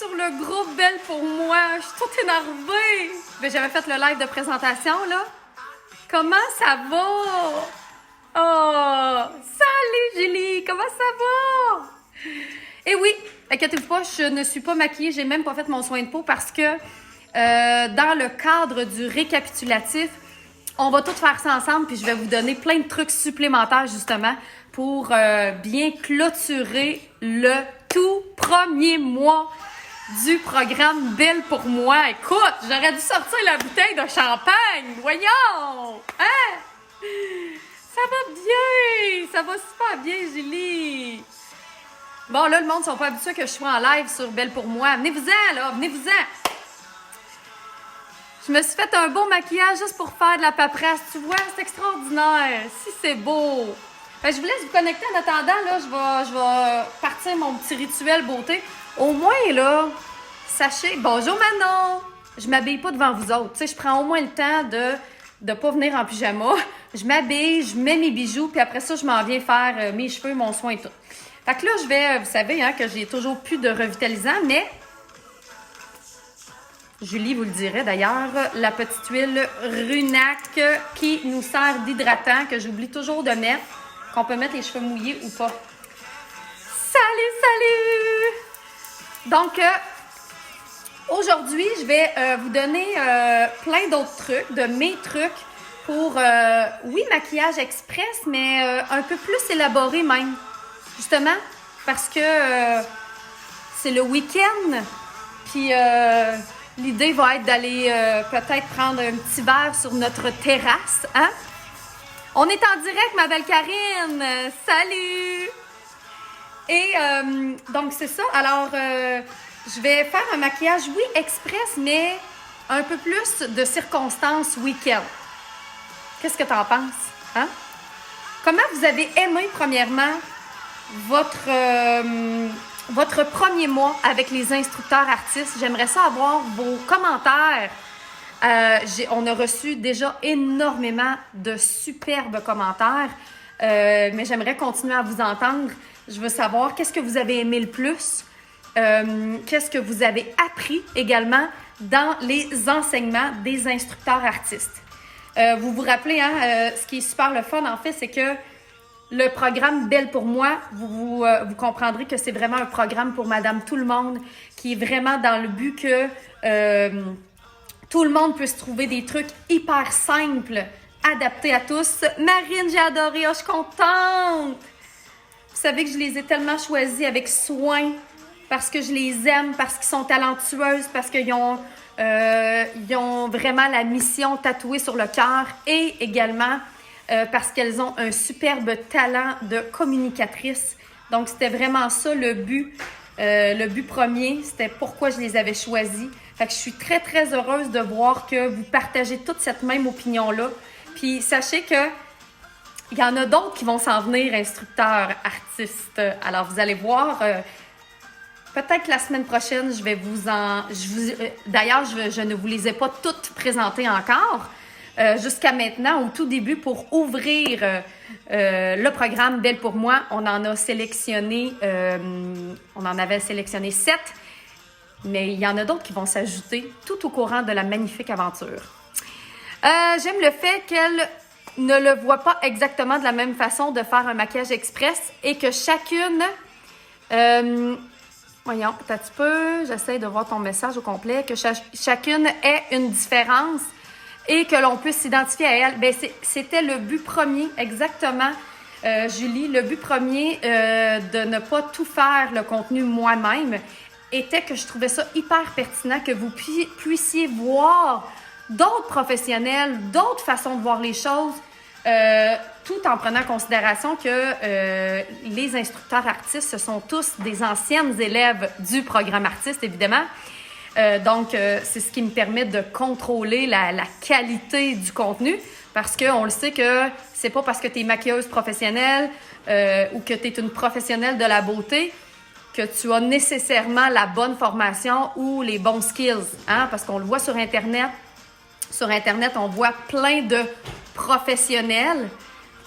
sur le groupe Belle pour moi. Je suis toute énervée. Mais j'avais fait le live de présentation, là. Comment ça va? Oh! Salut, Julie! Comment ça va? Et oui, inquiétez-vous pas, je ne suis pas maquillée. J'ai même pas fait mon soin de peau parce que dans le cadre du récapitulatif, on va tout faire ça ensemble, puis je vais vous donner plein de trucs supplémentaires, justement, pour bien clôturer le tout premier mois du programme Belle pour moi. Écoute, j'aurais dû sortir la bouteille de champagne. Voyons! Hein? Ça va bien! Ça va super bien, Julie! Bon, là, le monde ne sont pas habitués que je sois en live sur Belle pour moi. Venez-vous-en, là! Venez-vous-en! Je me suis fait un beau maquillage juste pour faire de la paperasse. Tu vois, c'est extraordinaire. Si c'est beau. Fait que je vous laisse vous connecter en attendant. Là, je vais partir mon petit rituel beauté. Au moins, là, sachez... Bonjour, Manon! Je m'habille pas devant vous autres. Tu sais, je prends au moins le temps de pas venir en pyjama. Je m'habille, je mets mes bijoux, puis après ça, je m'en viens faire mes cheveux, mon soin et tout. Fait que là, je vais... Vous savez hein, que j'ai toujours plus de revitalisant, mais... Julie vous le dirait d'ailleurs, la petite huile Runac qui nous sert d'hydratant, que j'oublie toujours de mettre, qu'on peut mettre les cheveux mouillés ou pas. Salut, salut! Donc, aujourd'hui, je vais vous donner plein d'autres trucs, de mes trucs pour, oui, maquillage express, mais un peu plus élaboré même. Justement, parce que c'est le week-end, puis... l'idée va être d'aller peut-être prendre un petit verre sur notre terrasse, hein? On est en direct, ma belle Karine! Salut! Et donc, c'est ça. Alors, je vais faire un maquillage, oui, express, mais un peu plus de circonstances week-end. Qu'est-ce que t'en penses? Hein? Comment vous avez aimé, premièrement, votre premier mois avec les instructeurs artistes? J'aimerais ça avoir vos commentaires. On a reçu déjà énormément de superbes commentaires, mais j'aimerais continuer à vous entendre. Je veux savoir qu'est-ce que vous avez aimé le plus, qu'est-ce que vous avez appris également dans les enseignements des instructeurs artistes. Vous vous rappelez, hein, ce qui est super le fun, en fait, c'est que le programme Belle pour moi, vous comprendrez que c'est vraiment un programme pour Madame Tout-le-Monde, qui est vraiment dans le but que tout le monde puisse trouver des trucs hyper simples, adaptés à tous. Marine, j'ai adoré, oh, je suis contente! Vous savez que je les ai tellement choisis avec soin, parce que je les aime, parce qu'ils sont talentueuses, parce qu'ils ont vraiment la mission tatouée sur le cœur, et également... parce qu'elles ont un superbe talent de communicatrice. Donc, c'était vraiment ça le but premier. C'était pourquoi je les avais choisies. Fait que je suis très, très heureuse de voir que vous partagez toute cette même opinion-là. Puis, sachez que il y en a d'autres qui vont s'en venir, instructeurs, artistes. Alors, vous allez voir... peut-être que la semaine prochaine, je vais vous en... D'ailleurs, je ne vous les ai pas toutes présentées encore. Jusqu'à maintenant, au tout début, pour ouvrir le programme Belle pour moi, on en a sélectionné, on en avait sélectionné 7, mais il y en a d'autres qui vont s'ajouter tout au courant de la magnifique aventure. J'aime le fait qu'elle ne le voit pas exactement de la même façon de faire un maquillage express et que chacune... voyons, un petit peu, j'essaie de voir ton message au complet, que chacune ait une différence et que l'on puisse s'identifier à elle. Bien, c'était le but premier, exactement, Julie. Le but premier de ne pas tout faire le contenu moi-même était que je trouvais ça hyper pertinent que vous puissiez voir d'autres professionnels, d'autres façons de voir les choses, tout en prenant en considération que les instructeurs artistes, ce sont tous des anciennes élèves du programme artiste, évidemment. Donc, c'est ce qui me permet de contrôler la qualité du contenu parce qu'on le sait que c'est pas parce que tu es maquilleuse professionnelle ou que tu es une professionnelle de la beauté que tu as nécessairement la bonne formation ou les bons skills. Hein? Parce qu'on le voit sur Internet. Sur Internet, on voit plein de professionnels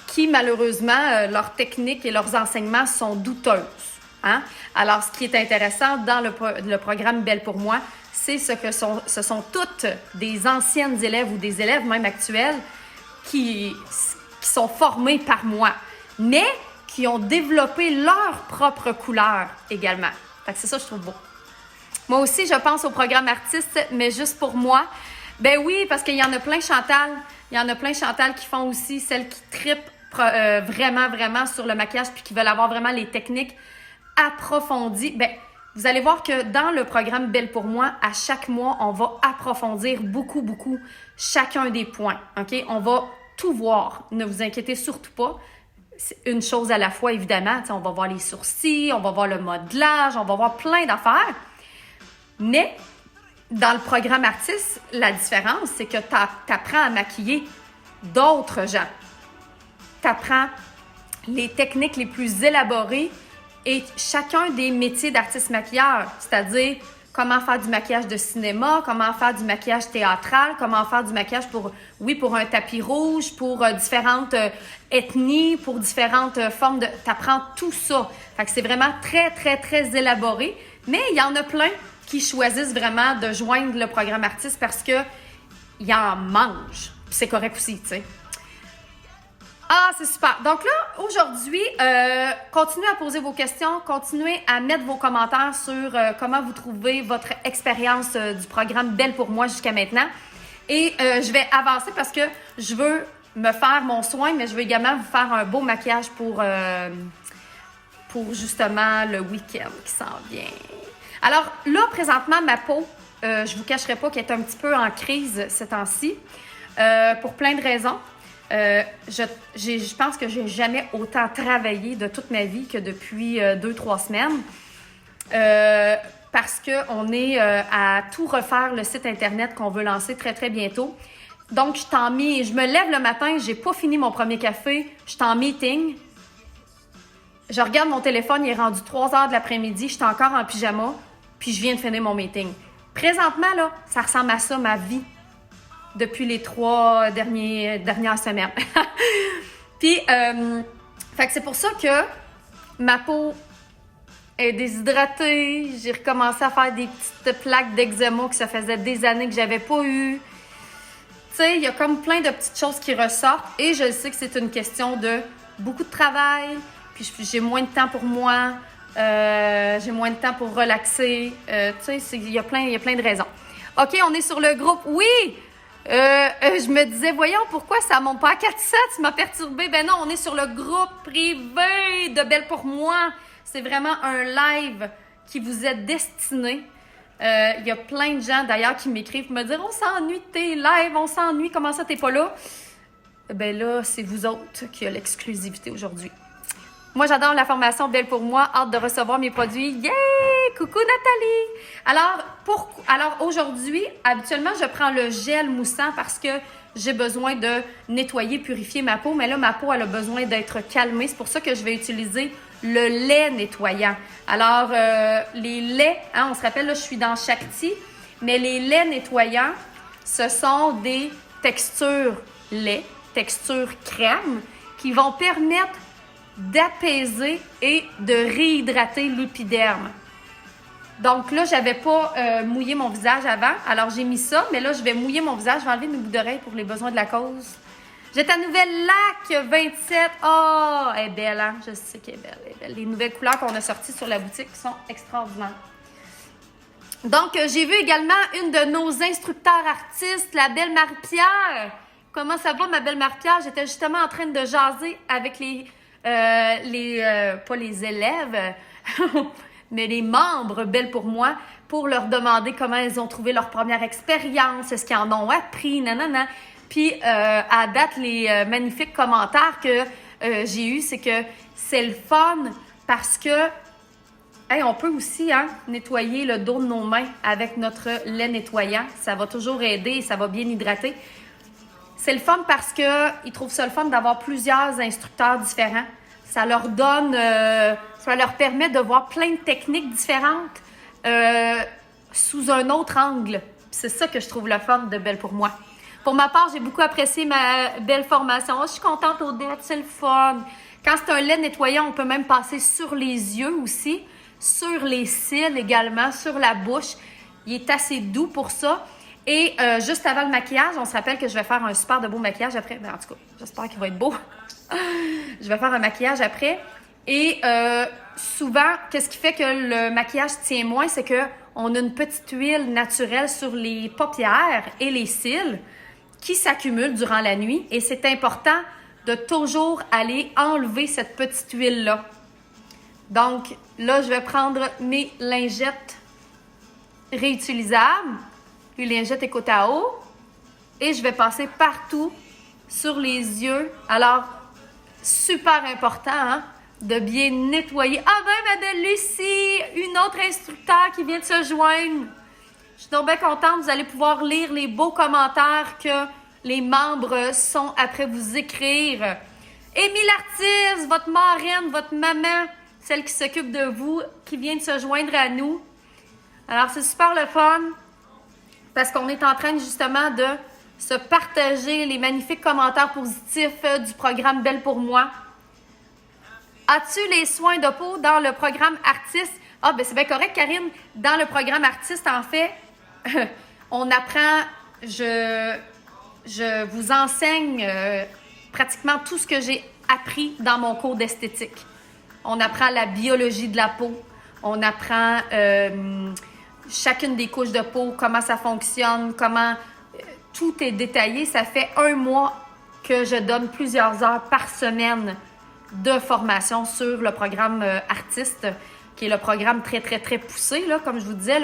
qui, malheureusement, leurs techniques et leurs enseignements sont douteuses. Hein? Alors, ce qui est intéressant dans le programme Belle pour moi, c'est ce sont toutes des anciennes élèves ou des élèves même actuels qui sont formés par moi, mais qui ont développé leur propre couleur également. Fait que c'est ça que je trouve beau. Moi aussi, je pense au programme artiste, mais juste pour moi. Ben oui, parce qu'il y en a plein, Chantal. Il y en a plein, Chantal, qui font aussi celles qui trippent vraiment, vraiment sur le maquillage puis qui veulent avoir vraiment les techniques approfondies. Ben, vous allez voir que dans le programme Belle pour moi, à chaque mois, on va approfondir beaucoup, beaucoup chacun des points. OK? On va tout voir. Ne vous inquiétez surtout pas. C'est une chose à la fois, évidemment. T'sais, on va voir les sourcils, on va voir le modelage, on va voir plein d'affaires. Mais dans le programme artiste, la différence, c'est que tu apprends à maquiller d'autres gens. Tu apprends les techniques les plus élaborées et chacun des métiers d'artiste maquilleur, c'est-à-dire comment faire du maquillage de cinéma, comment faire du maquillage théâtral, comment faire du maquillage pour un tapis rouge, pour différentes ethnies, pour différentes formes de... Tu apprends tout ça. Fait que c'est vraiment très, très, très élaboré. Mais il y en a plein qui choisissent vraiment de joindre le programme artiste parce que ils en mangent. Puis c'est correct aussi, tu sais. Ah, c'est super. Donc là, aujourd'hui, continuez à poser vos questions, continuez à mettre vos commentaires sur comment vous trouvez votre expérience du programme Belle pour moi jusqu'à maintenant. Et je vais avancer parce que je veux me faire mon soin, mais je veux également vous faire un beau maquillage pour justement le week-end qui s'en vient. Alors là, présentement, ma peau, je vous cacherai pas qu'elle est un petit peu en crise ces temps-ci, pour plein de raisons. Je pense que j'ai jamais autant travaillé de toute ma vie que depuis 2-3 semaines. Parce qu'on est à tout refaire le site Internet qu'on veut lancer très, très bientôt. Donc, je me lève le matin, j'ai pas fini mon premier café, je suis en meeting. Je regarde mon téléphone, il est rendu 3 heures de l'après-midi, je suis encore en pyjama, puis je viens de finir mon meeting. Présentement, là, ça ressemble à ça, ma vie, depuis les 3 dernières semaines. Puis, fait que c'est pour ça que ma peau est déshydratée. J'ai recommencé à faire des petites plaques d'eczéma que ça faisait des années que j'avais pas eu. Tu sais, il y a comme plein de petites choses qui ressortent et je sais que c'est une question de beaucoup de travail, puis j'ai moins de temps pour moi, j'ai moins de temps pour relaxer. Tu sais, il y a plein de raisons. OK, on est sur le groupe. Oui! Je me disais, voyons, pourquoi ça monte pas à 4-7? Ça m'a perturbée. Ben non, on est sur le groupe privé de Belle pour moi. C'est vraiment un live qui vous est destiné. Il y a plein de gens, d'ailleurs, qui m'écrivent pour me dire, on s'ennuie de tes lives, on s'ennuie, comment ça, t'es pas là? Ben là, c'est vous autres qui avez l'exclusivité aujourd'hui. Moi, j'adore la formation Belle pour moi. Hâte de recevoir mes produits. Yeah! Coucou Nathalie! Alors aujourd'hui, habituellement, je prends le gel moussant parce que j'ai besoin de nettoyer, purifier ma peau. Mais là, ma peau, elle a besoin d'être calmée. C'est pour ça que je vais utiliser le lait nettoyant. Alors, les laits, hein, on se rappelle, là, je suis dans Shakti. Mais les laits nettoyants, ce sont des textures lait, textures crème, qui vont permettre d'apaiser et de réhydrater l'épiderme. Donc là, j'avais pas mouillé mon visage avant, alors j'ai mis ça, mais là, je vais mouiller mon visage, je vais enlever mes bouts d'oreilles pour les besoins de la cause. J'ai ta nouvelle lac 27. Oh, elle est belle, hein? Je sais qu'elle est belle, elle est belle. Les nouvelles couleurs qu'on a sorties sur la boutique sont extraordinaires. Donc, j'ai vu également une de nos instructeurs artistes, la belle Marie-Pierre. Comment ça va, ma belle Marie-Pierre? J'étais justement en train de jaser avec pas les élèves, mais les membres Belle pour moi, pour leur demander comment elles ont trouvé leur première expérience, est-ce qu'ils en ont appris, nanana. Puis, à date, les magnifiques commentaires que j'ai eus, c'est que c'est le fun parce que on peut aussi nettoyer le dos de nos mains avec notre lait nettoyant. Ça va toujours aider et ça va bien hydrater. C'est le fun parce qu'ils trouvent ça le fun d'avoir plusieurs instructeurs différents. Ça leur donne, ça leur permet de voir plein de techniques différentes sous un autre angle. C'est ça que je trouve le fun de Belle pour moi. Pour ma part, j'ai beaucoup apprécié ma belle formation. Oh, je suis contente, Odette, c'est le fun. Quand c'est un lait nettoyant, on peut même passer sur les yeux aussi. sur les cils également, sur la bouche. Il est assez doux pour ça. Et juste avant le maquillage, on se rappelle que je vais faire un super de beau maquillage après. Ben, en tout cas, j'espère qu'il va être beau. Je vais faire un maquillage après. Et souvent, qu'est-ce qui fait que le maquillage tient moins? C'est qu'on a une petite huile naturelle sur les paupières et les cils qui s'accumule durant la nuit. Et c'est important de toujours aller enlever cette petite huile-là. Donc, là, je vais prendre mes lingettes réutilisables. Puis lingettes écoute à eau. Et je vais passer partout sur les yeux. Alors, super important, hein, de bien nettoyer. Ah ben, Madame Lucie, une autre instructeur qui vient de se joindre. Je suis donc bien contente. Vous allez pouvoir lire les beaux commentaires que les membres sont après vous écrire. Émile Artiste, votre marraine, votre maman, celle qui s'occupe de vous, qui vient de se joindre à nous. Alors, c'est super le fun. Parce qu'on est en train justement de se partager les magnifiques commentaires positifs du programme Belle pour moi. As-tu les soins de peau dans le programme Artiste? Ah, ben c'est bien correct, Karine. Dans le programme Artiste, en fait, on apprend, je vous enseigne pratiquement tout ce que j'ai appris dans mon cours d'esthétique. On apprend la biologie de la peau. On apprend chacune des couches de peau, comment ça fonctionne, comment tout est détaillé. Ça fait 1 mois que je donne plusieurs heures par semaine de formation sur le programme Artiste, qui est le programme très, très, très poussé. Là, comme je vous disais,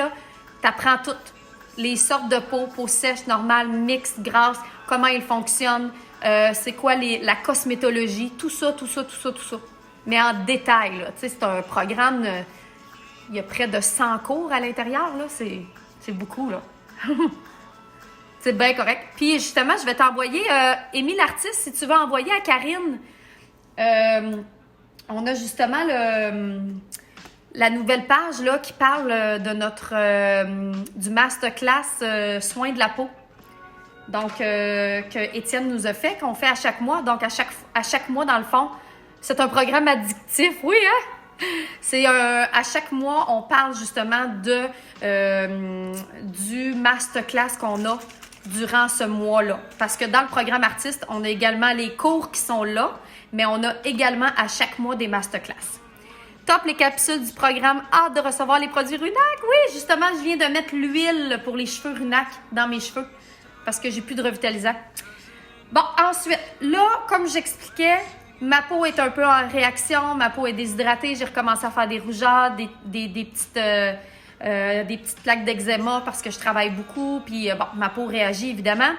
tu apprends toutes les sortes de peau sèche, normale, mixte, grasse, comment ils fonctionnent, c'est quoi la cosmétologie, tout ça. Mais en détail, là. Tu sais, c'est un programme... il y a près de 100 cours à l'intérieur, là. C'est beaucoup, là. C'est bien correct. Puis, justement, je vais t'envoyer... Émile Artiste, si tu veux envoyer à Karine, on a justement la nouvelle page, là, qui parle de notre... du masterclass soins de la peau. Donc, que Étienne nous a fait, qu'on fait à chaque mois. Donc, à chaque mois, dans le fond, c'est un programme addictif. Oui, hein? C'est à chaque mois, on parle justement du masterclass qu'on a durant ce mois-là. Parce que dans le programme Artiste, on a également les cours qui sont là, mais on a également à chaque mois des masterclass. Top les capsules du programme. Hâte de recevoir les produits Runac. Oui, justement, je viens de mettre l'huile pour les cheveux Runac dans mes cheveux parce que j'ai plus de revitalisant. Bon, ensuite, là, comme j'expliquais, ma peau est un peu en réaction, ma peau est déshydratée, j'ai recommencé à faire des rougeurs, des petites plaques d'eczéma parce que je travaille beaucoup, puis bon, ma peau réagit évidemment.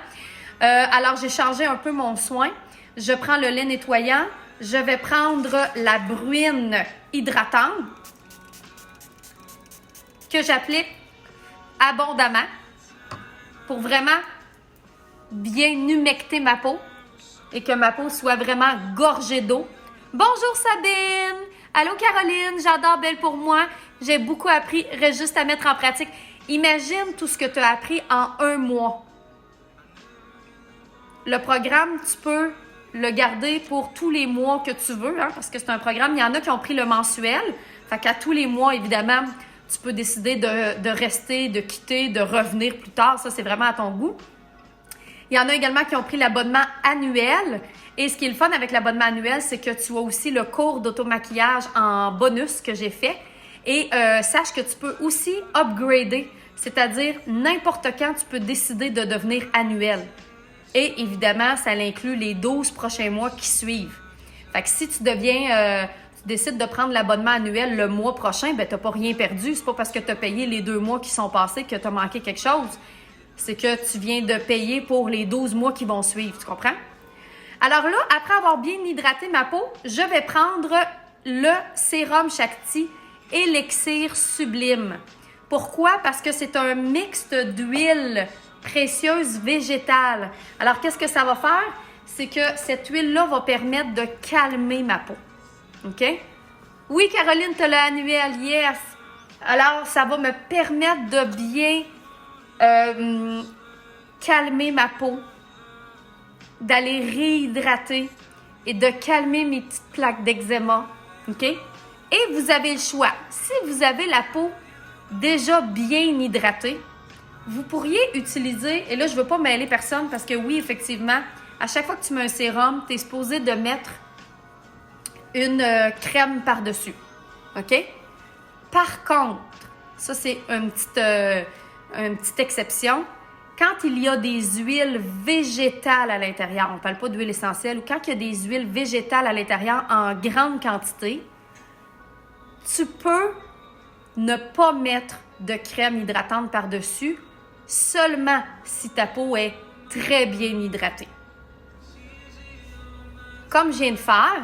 Alors, j'ai changé un peu mon soin. Je prends le lait nettoyant, je vais prendre la bruine hydratante que j'applique abondamment pour vraiment bien humecter ma peau et que ma peau soit vraiment gorgée d'eau. Bonjour Sabine! Allô Caroline, j'adore Belle pour moi. J'ai beaucoup appris, reste juste à mettre en pratique. Imagine tout ce que tu as appris en 1 mois. Le programme, tu peux le garder pour tous les mois que tu veux, hein, parce que c'est un programme, il y en a qui ont pris le mensuel. Fait qu'à tous les mois, évidemment, tu peux décider de rester, de quitter, de revenir plus tard. Ça, c'est vraiment à ton goût. Il y en a également qui ont pris l'abonnement annuel. Et ce qui est le fun avec l'abonnement annuel, c'est que tu as aussi le cours d'automaquillage en bonus que j'ai fait. Et sache que tu peux aussi upgrader, c'est-à-dire n'importe quand, tu peux décider de devenir annuel. Et évidemment, ça inclut les 12 prochains mois qui suivent. Fait que si tu décides de prendre l'abonnement annuel le mois prochain, ben tu n'as pas rien perdu. C'est pas parce que tu as payé les 2 mois qui sont passés que tu as manqué quelque chose. C'est que tu viens de payer pour les 12 mois qui vont suivre. Tu comprends? Alors là, après avoir bien hydraté ma peau, je vais prendre le sérum Shakti Élixir Sublime. Pourquoi? Parce que c'est un mixte d'huile précieuse végétale. Alors, qu'est-ce que ça va faire? C'est que cette huile-là va permettre de calmer ma peau. OK? Oui, Caroline, tu as l'annuel, yes! Alors, ça va me permettre de bien calmer ma peau, d'aller réhydrater et de calmer mes petites plaques d'eczéma. OK? Et vous avez le choix. Si vous avez la peau déjà bien hydratée, vous pourriez utiliser, et là je ne veux pas mêler personne parce que oui, effectivement, à chaque fois que tu mets un sérum, tu es supposé de mettre une crème par-dessus. OK? Par contre, ça c'est une petite exception, quand il y a des huiles végétales à l'intérieur, on ne parle pas d'huile essentielle, ou quand il y a des huiles végétales à l'intérieur en grande quantité, tu peux ne pas mettre de crème hydratante par-dessus seulement si ta peau est très bien hydratée. Comme je viens de faire,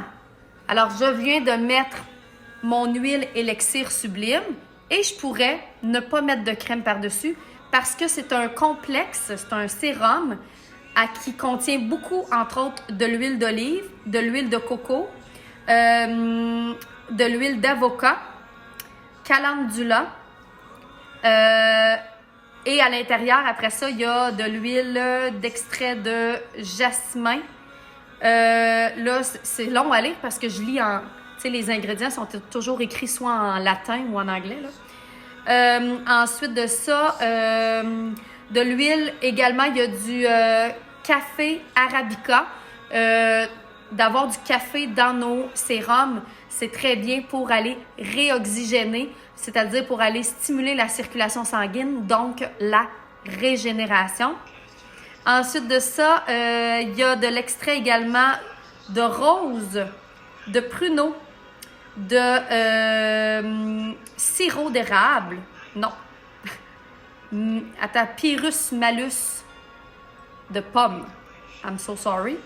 alors je viens de mettre mon huile Élixir Sublime et je pourrais ne pas mettre de crème par-dessus parce que c'est un complexe, c'est un sérum qui contient beaucoup, entre autres, de l'huile d'olive, de l'huile de coco, de l'huile d'avocat, calendula, et à l'intérieur, après ça, il y a de l'huile d'extrait de jasmin. Là, c'est long à lire parce que je lis en... Tu sais, les ingrédients sont toujours écrits soit en latin ou en anglais, là. Ensuite de ça, de l'huile également, il y a du café arabica. D'avoir du café dans nos sérums, c'est très bien pour aller réoxygéner, c'est-à-dire pour aller stimuler la circulation sanguine, donc la régénération. Ensuite de ça, il y a de l'extrait également de rose, de pruneau, de sirop d'érable. Non. Attends, Pyrrhus malus de pomme. I'm so sorry.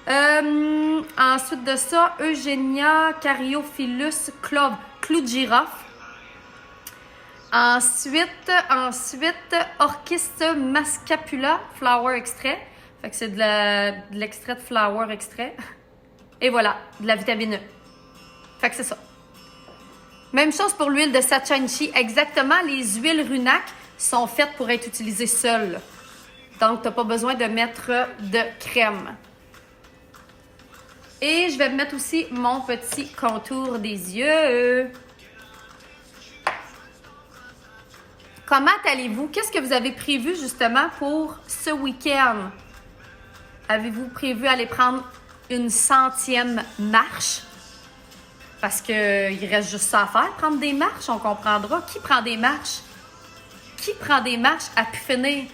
Ensuite de ça, Eugenia Caryophyllus clove, clou de girofle. Ensuite, Orchis mascapula, flower extrait. Fait que c'est de l'extrait de flower extrait. Et voilà, de la vitamine E. Fait que c'est ça. Même chose pour l'huile de Sachanchi. Exactement, les huiles Runac sont faites pour être utilisées seules. Donc, tu n'as pas besoin de mettre de crème. Et je vais mettre aussi mon petit contour des yeux. Comment allez-vous? Qu'est-ce que vous avez prévu justement pour ce week-end? Avez-vous prévu aller prendre une 100e marche? Parce qu'il reste juste ça à faire, prendre des marches, on comprendra. Qui prend des marches? Qui prend des marches à pu finir?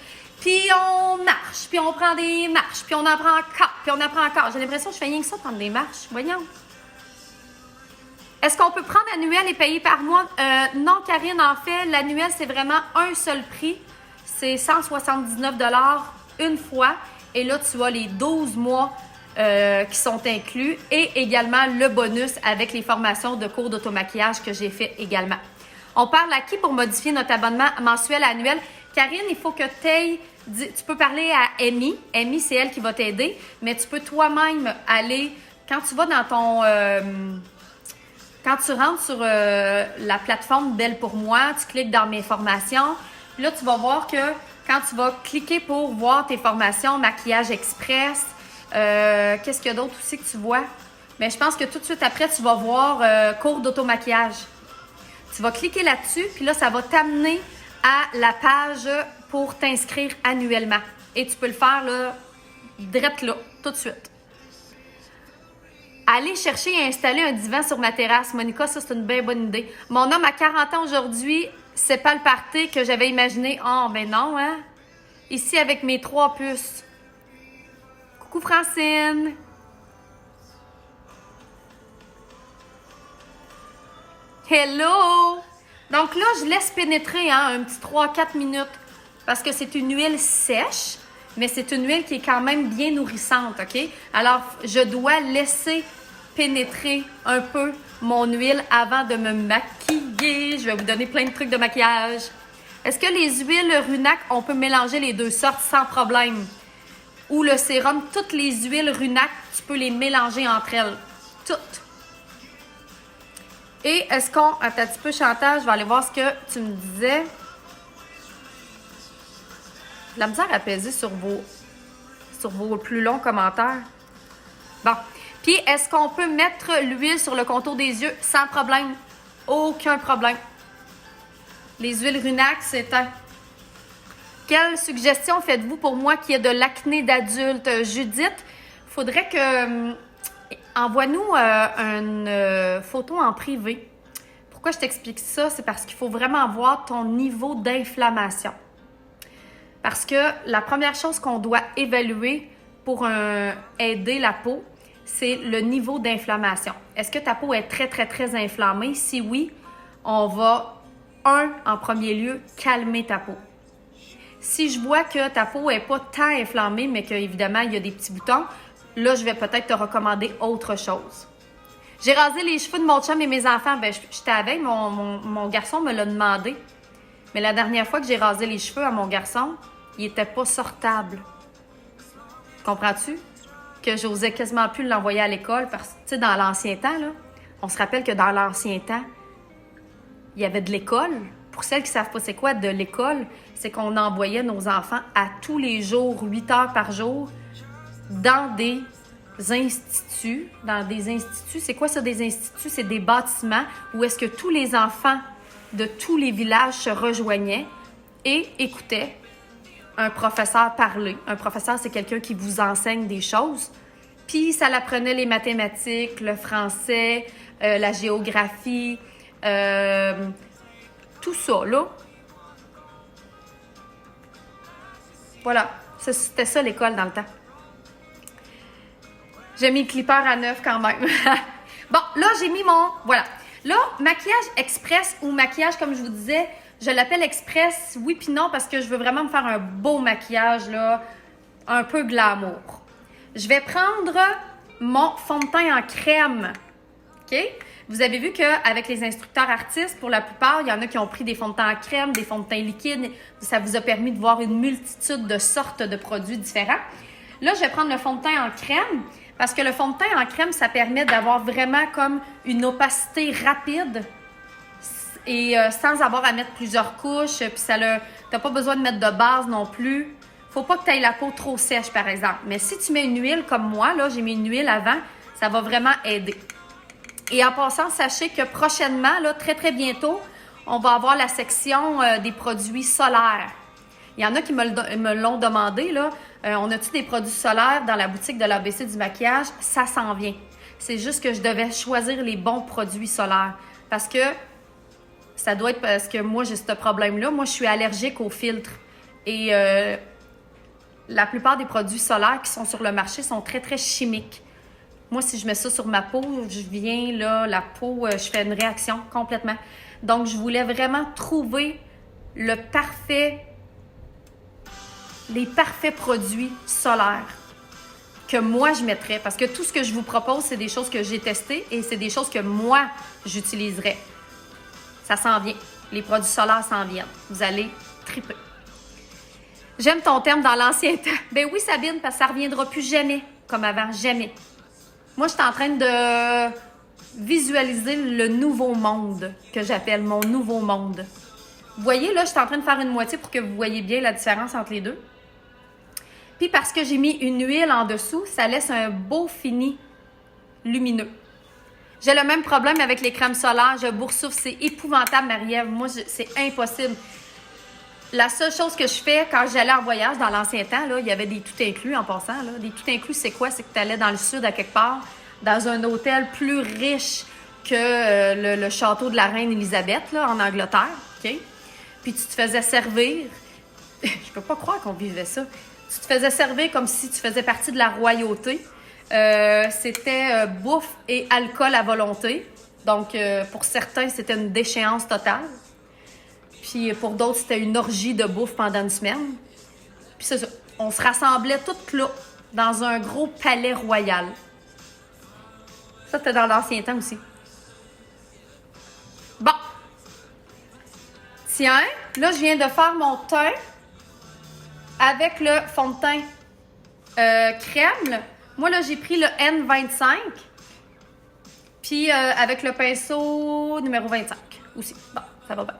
Puis on marche, puis on prend des marches, puis on en prend encore, puis on en prend encore. J'ai l'impression que je fais rien que ça, prendre des marches. Voyons. Est-ce qu'on peut prendre annuel et payer par mois? Non, Karine, en fait, l'annuel, c'est vraiment un seul prix. C'est 179 $ une fois. Et là, tu as les 12 mois qui sont inclus et également le bonus avec les formations de cours d'automaquillage que j'ai fait également. On parle à qui pour modifier notre abonnement mensuel à annuel? Karine, il faut que tu peux parler à Amy. Amy, c'est elle qui va t'aider. Mais tu peux toi-même aller, quand tu vas dans ton... quand tu rentres sur la plateforme d'Elle pour moi, tu cliques dans mes formations. Puis là, tu vas voir que quand tu vas cliquer pour voir tes formations, maquillage express, qu'est-ce qu'il y a d'autre aussi que tu vois? Mais je pense que tout de suite après, tu vas voir cours d'automaquillage. Tu vas cliquer là-dessus, puis là, ça va t'amener à la page pour t'inscrire annuellement. Et tu peux le faire là, direct là, tout de suite. Aller chercher et installer un divan sur ma terrasse. Monica, ça, c'est une bien bonne idée. Mon homme a 40 ans aujourd'hui. C'est pas le party que j'avais imaginé. Oh, ben non, hein? Ici, avec mes 3 puces. Coucou, Francine. Hello! Donc là, je laisse pénétrer un petit 3-4 minutes parce que c'est une huile sèche, mais c'est une huile qui est quand même bien nourrissante, OK? Alors, je dois laisser pénétrer un peu mon huile avant de me maquiller. Je vais vous donner plein de trucs de maquillage. Est-ce que les huiles Runac, on peut mélanger les deux sortes sans problème? Ou le sérum, toutes les huiles Runac, tu peux les mélanger entre elles. Toutes. Et est-ce qu'on... Attends un petit peu, Chantal, je vais aller voir ce que tu me disais. J'ai la misère à peser sur vos plus longs commentaires. Bon. Puis, est-ce qu'on peut mettre l'huile sur le contour des yeux sans problème? Aucun problème. Les huiles Runax, c'est un... Quelle suggestion faites-vous pour moi qui ai de l'acné d'adulte? Judith, faudrait que... envoie-nous une photo en privé. Pourquoi je t'explique ça? C'est parce qu'il faut vraiment voir ton niveau d'inflammation. Parce que la première chose qu'on doit évaluer pour aider la peau, c'est le niveau d'inflammation. Est-ce que ta peau est très, très, très inflammée? Si oui, on va, en premier lieu, calmer ta peau. Si je vois que ta peau n'est pas tant inflammée, mais qu'évidemment, il y a des petits boutons, là, je vais peut-être te recommander autre chose. J'ai rasé les cheveux de mon chum et mes enfants. Ben, j'étais avec, mon garçon me l'a demandé. Mais la dernière fois que j'ai rasé les cheveux à mon garçon, il n'était pas sortable. Comprends-tu? Que j'osais quasiment plus l'envoyer à l'école parce que, tu sais, dans l'ancien temps, là, on se rappelle que dans l'ancien temps, il y avait de l'école. Pour celles qui ne savent pas c'est quoi de l'école, c'est qu'on envoyait nos enfants à tous les jours, 8 heures par jour, dans des instituts. C'est quoi ça, des instituts? C'est des bâtiments où est-ce que tous les enfants de tous les villages se rejoignaient et écoutaient un professeur parler. Un professeur, c'est quelqu'un qui vous enseigne des choses. Puis ça l'apprenait les mathématiques, le français, la géographie, tout ça, là. Voilà, c'était ça l'école dans le temps. J'ai mis le clipper à 9 quand même. Bon, là, j'ai mis mon... Voilà. Là, maquillage express ou maquillage, comme je vous disais, je l'appelle express, oui puis non, parce que je veux vraiment me faire un beau maquillage, là, un peu glamour. Je vais prendre mon fond de teint en crème. OK? Vous avez vu qu'avec les instructeurs artistes, pour la plupart, il y en a qui ont pris des fonds de teint en crème, des fonds de teint liquides. Ça vous a permis de voir une multitude de sortes de produits différents. Là, je vais prendre le fond de teint en crème parce que le fond de teint en crème, ça permet d'avoir vraiment comme une opacité rapide et sans avoir à mettre plusieurs couches. Puis t'as pas besoin de mettre de base non plus. Faut pas que tu aies la peau trop sèche, par exemple. Mais si tu mets une huile comme moi, là, j'ai mis une huile avant, ça va vraiment aider. Et en passant, sachez que prochainement, là, très, très bientôt, on va avoir la section des produits solaires. Il y en a qui me l'ont demandé, là. On a-tu des produits solaires dans la boutique de l'ABC du maquillage? Ça s'en vient. C'est juste que je devais choisir les bons produits solaires. Parce que ça doit être parce que moi, j'ai ce problème-là. Moi, je suis allergique aux filtres. Et la plupart des produits solaires qui sont sur le marché sont très, très chimiques. Moi, si je mets ça sur ma peau, je viens, là, la peau, je fais une réaction complètement. Donc, je voulais vraiment trouver les parfaits produits solaires que moi, je mettrais. Parce que tout ce que je vous propose, c'est des choses que j'ai testées et c'est des choses que moi, j'utiliserais. Ça s'en vient. Les produits solaires s'en viennent. Vous allez triper. J'aime ton terme dans l'ancien temps. Ben oui, Sabine, parce que ça ne reviendra plus jamais comme avant. Jamais. Moi, je suis en train de visualiser le nouveau monde que j'appelle mon nouveau monde. Vous voyez, là, je suis en train de faire une moitié pour que vous voyez bien la différence entre les deux. Puis parce que j'ai mis une huile en dessous, ça laisse un beau fini lumineux. J'ai le même problème avec les crèmes solaires. Je boursoufle, c'est épouvantable, Marie-Ève. Moi, c'est impossible. La seule chose que je fais quand j'allais en voyage dans l'ancien temps, là, il y avait des tout inclus en passant. Là. Des tout inclus, c'est quoi? C'est que tu allais dans le sud à quelque part, dans un hôtel plus riche que le château de la reine Élisabeth là, en Angleterre. Okay? Puis tu te faisais servir. Je peux pas croire qu'on vivait ça. Tu te faisais servir comme si tu faisais partie de la royauté. C'était bouffe et alcool à volonté. Donc, pour certains, c'était une déchéance totale. Puis pour d'autres, c'était une orgie de bouffe pendant une semaine. Puis c'est ça. On se rassemblait toutes là, dans un gros palais royal. Ça, c'était dans l'ancien temps aussi. Bon. Tiens, là, je viens de faire mon teint avec le fond de teint crème. Là. Moi, là, j'ai pris le N25. Puis avec le pinceau numéro 25 aussi. Bon, ça va bien.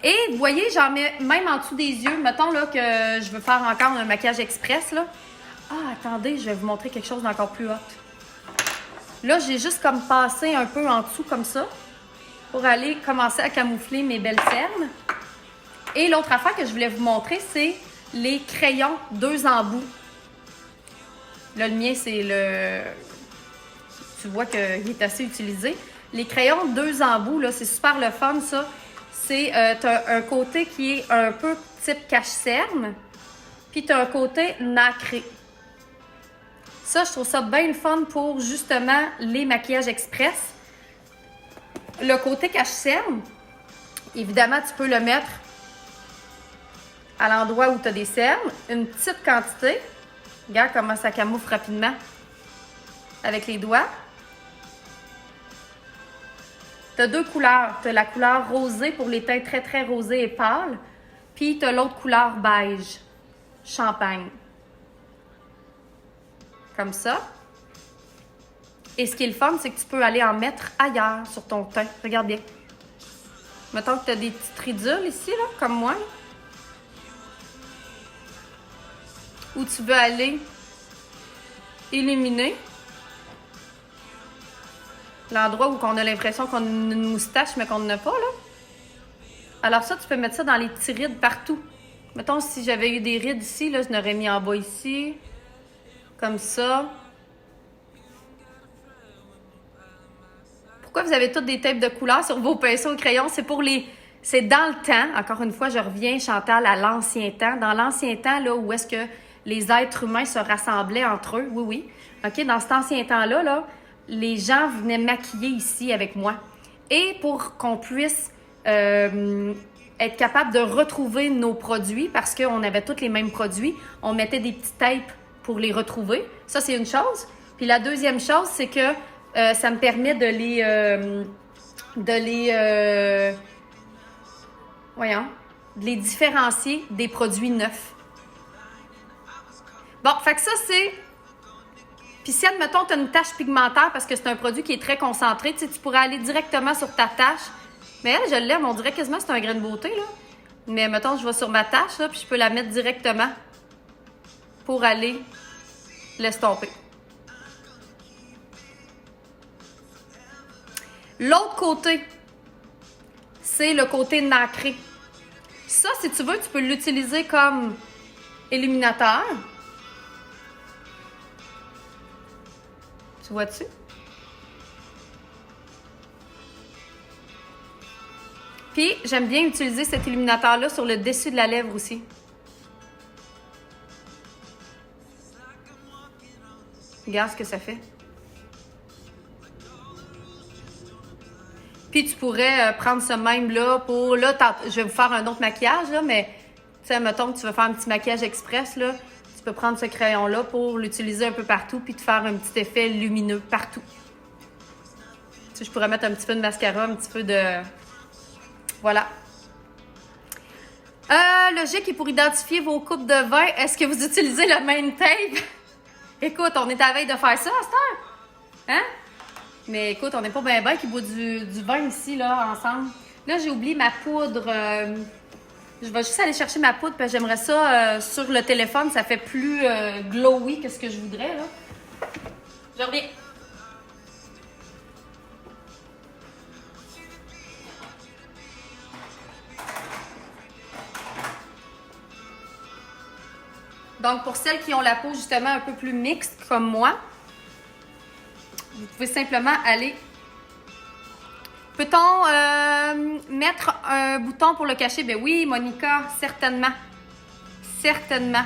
Et vous voyez, j'en mets même en dessous des yeux. Mettons là, que je veux faire encore un maquillage express. Là. Ah, attendez, je vais vous montrer quelque chose d'encore plus hot. Là, j'ai juste comme passé un peu en dessous comme ça pour aller commencer à camoufler mes belles cernes. Et l'autre affaire que je voulais vous montrer, c'est les crayons 2 embouts. Là, le mien, c'est le... Tu vois qu'il est assez utilisé. Les crayons 2 embouts, là, c'est super le fun, ça. C'est, t'as un côté qui est un peu type cache-cerne, puis t'as un côté nacré. Ça, je trouve ça bien le fun pour, justement, les maquillages express. Le côté cache-cerne, évidemment, tu peux le mettre à l'endroit où tu as des cernes. Une petite quantité. Regarde comment ça camoufle rapidement avec les doigts. Tu as 2 couleurs. Tu as la couleur rosée pour les teints très, très rosés et pâles. Puis, tu as l'autre couleur beige, champagne. Comme ça. Et ce qui est le fun, c'est que tu peux aller en mettre ailleurs sur ton teint. Regarde bien. Mettons que tu as des petites ridules ici, là, comme moi. Là. Où tu veux aller illuminer l'endroit où on a l'impression qu'on a une moustache, mais qu'on n'en a pas, là. Alors ça, tu peux mettre ça dans les petits rides partout. Mettons, si j'avais eu des rides ici, là, je l'aurais mis en bas ici. Comme ça. Pourquoi vous avez toutes des tapes de couleurs sur vos pinceaux au crayon? C'est pour les... C'est dans le temps. Encore une fois, je reviens, Chantal, à l'ancien temps. Dans l'ancien temps, là, où est-ce que les êtres humains se rassemblaient entre eux. Oui, oui. OK, dans cet ancien temps-là, là, les gens venaient maquiller ici avec moi. Et pour qu'on puisse être capable de retrouver nos produits, parce qu'on avait tous les mêmes produits, on mettait des petites tapes pour les retrouver. Ça, c'est une chose. Puis la deuxième chose, c'est que ça me permet de les différencier des produits neufs. Bon, fait que ça, c'est... Puis si, admettons, tu as une tache pigmentaire parce que c'est un produit qui est très concentré, tu sais, tu pourrais aller directement sur ta tache. Mais elle, je l'aime, on dirait quasiment que c'est un grain de beauté, là. Mais mettons, je vais sur ma tache, là, puis je peux la mettre directement pour aller l'estomper. L'autre côté, c'est le côté nacré. Ça, si tu veux, tu peux l'utiliser comme illuminateur. Tu vois-tu? Puis, j'aime bien utiliser cet illuminateur-là sur le dessus de la lèvre aussi. Regarde ce que ça fait. Puis, tu pourrais prendre ce même-là pour... Là, je vais vous faire un autre maquillage, là, mais... Tu sais, mettons que tu veux faire un petit maquillage express, là. Tu peux prendre ce crayon-là pour l'utiliser un peu partout puis te faire un petit effet lumineux partout. Tu sais, je pourrais mettre un petit peu de mascara, un petit peu de... Voilà. Logique, et pour identifier vos coupes de vin, est-ce que vous utilisez le même tape? Écoute, on est à veille de faire ça à cette heure. Hein? Mais écoute, on n'est pas bien qui boit du vin ici, là, ensemble. Là, j'ai oublié ma poudre. Je vais juste aller chercher ma poudre, parce que j'aimerais ça sur le téléphone. Ça fait plus glowy que ce que je voudrais, là. Je reviens. Donc, pour celles qui ont la peau justement un peu plus mixte comme moi, vous pouvez simplement aller... Peut-on mettre un bouton pour le cacher? Ben oui, Monica, certainement. Certainement.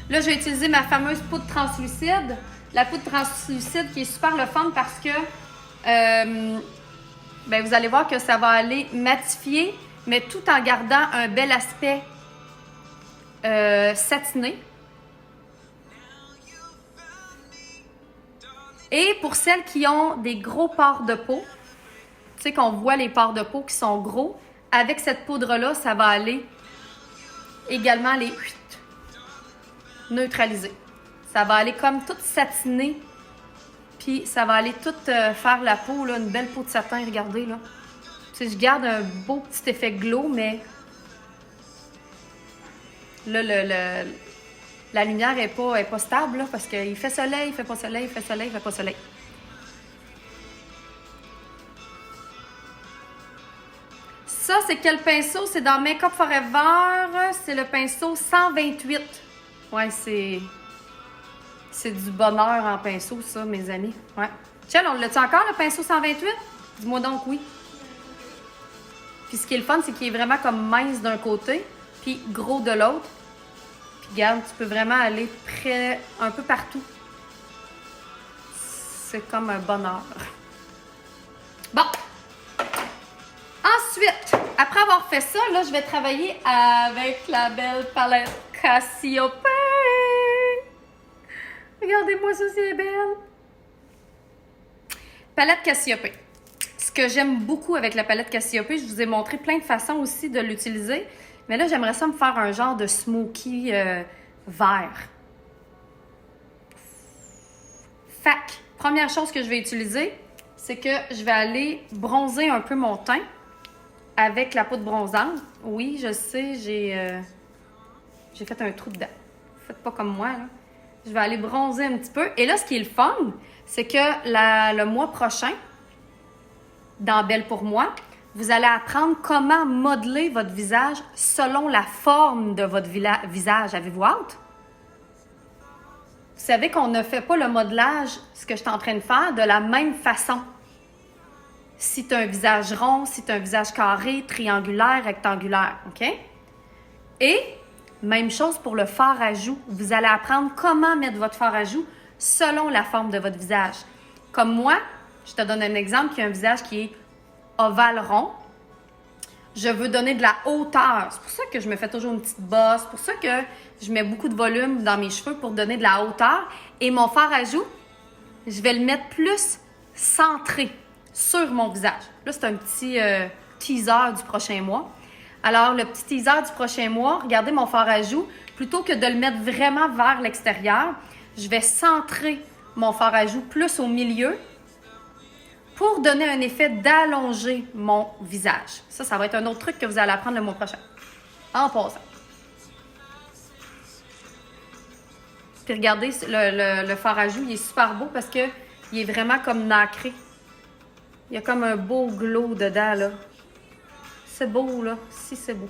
Là, je vais utiliser ma fameuse poudre translucide. La poudre translucide qui est super le fun parce que ben, vous allez voir que ça va aller matifier, mais tout en gardant un bel aspect satiné. Et pour celles qui ont des gros pores de peau, tu sais qu'on voit les pores de peau qui sont gros, avec cette poudre-là, ça va aller également les neutraliser. Ça va aller comme tout satiner, puis ça va aller tout faire la peau, là, une belle peau de satin, regardez là. Tu sais, je garde un beau petit effet glow, mais là, la lumière est pas stable, là, parce qu'il fait soleil, il fait pas soleil, il fait soleil, il fait pas soleil. Ça, c'est quel pinceau? C'est dans Make Up Forever. C'est le pinceau 128. Ouais, c'est du bonheur en pinceau, ça, mes amis. Ouais. Michel, on l'a-tu encore, le pinceau 128? Dis-moi donc oui. Puis ce qui est le fun, c'est qu'il est vraiment comme mince d'un côté, puis gros de l'autre. Puis regarde, tu peux vraiment aller près, un peu partout. C'est comme un bonheur. Bon. Ensuite, après avoir fait ça, là, je vais travailler avec la belle palette Cassiope. Regardez-moi ça, c'est belle. Palette Cassiope. Ce que j'aime beaucoup avec la palette Cassiope, je vous ai montré plein de façons aussi de l'utiliser. Mais là, j'aimerais ça me faire un genre de smoky vert. Fac. Première chose que je vais utiliser, c'est que je vais aller bronzer un peu mon teint avec la poudre bronzante. Oui, je sais, j'ai fait un trou dedans. Faites pas comme moi, là. Je vais aller bronzer un petit peu. Et là, ce qui est le fun, c'est que le mois prochain, dans Belle pour moi, vous allez apprendre comment modeler votre visage selon la forme de votre visage. Avez-vous hâte? Vous savez qu'on ne fait pas le modelage, ce que je suis en train de faire, de la même façon. Si tu as un visage rond, si tu as un visage carré, triangulaire, rectangulaire, OK? Et même chose pour le fard à joues. Vous allez apprendre comment mettre votre fard à joues selon la forme de votre visage. Comme moi, je te donne un exemple qui a un visage qui est ovale rond. Je veux donner de la hauteur. C'est pour ça que je me fais toujours une petite bosse. C'est pour ça que je mets beaucoup de volume dans mes cheveux pour donner de la hauteur. Et mon fard à joues, je vais le mettre plus centré sur mon visage. Là, c'est un petit teaser du prochain mois. Alors, le petit teaser du prochain mois, regardez mon fard à joues. Plutôt que de le mettre vraiment vers l'extérieur, je vais centrer mon fard à joues plus au milieu pour donner un effet d'allonger mon visage. Ça va être un autre truc que vous allez apprendre le mois prochain. En passant. Puis regardez, le fard à joues, il est super beau parce qu'il est vraiment comme nacré. Il y a comme un beau glow dedans, là. C'est beau, là. Si, c'est beau.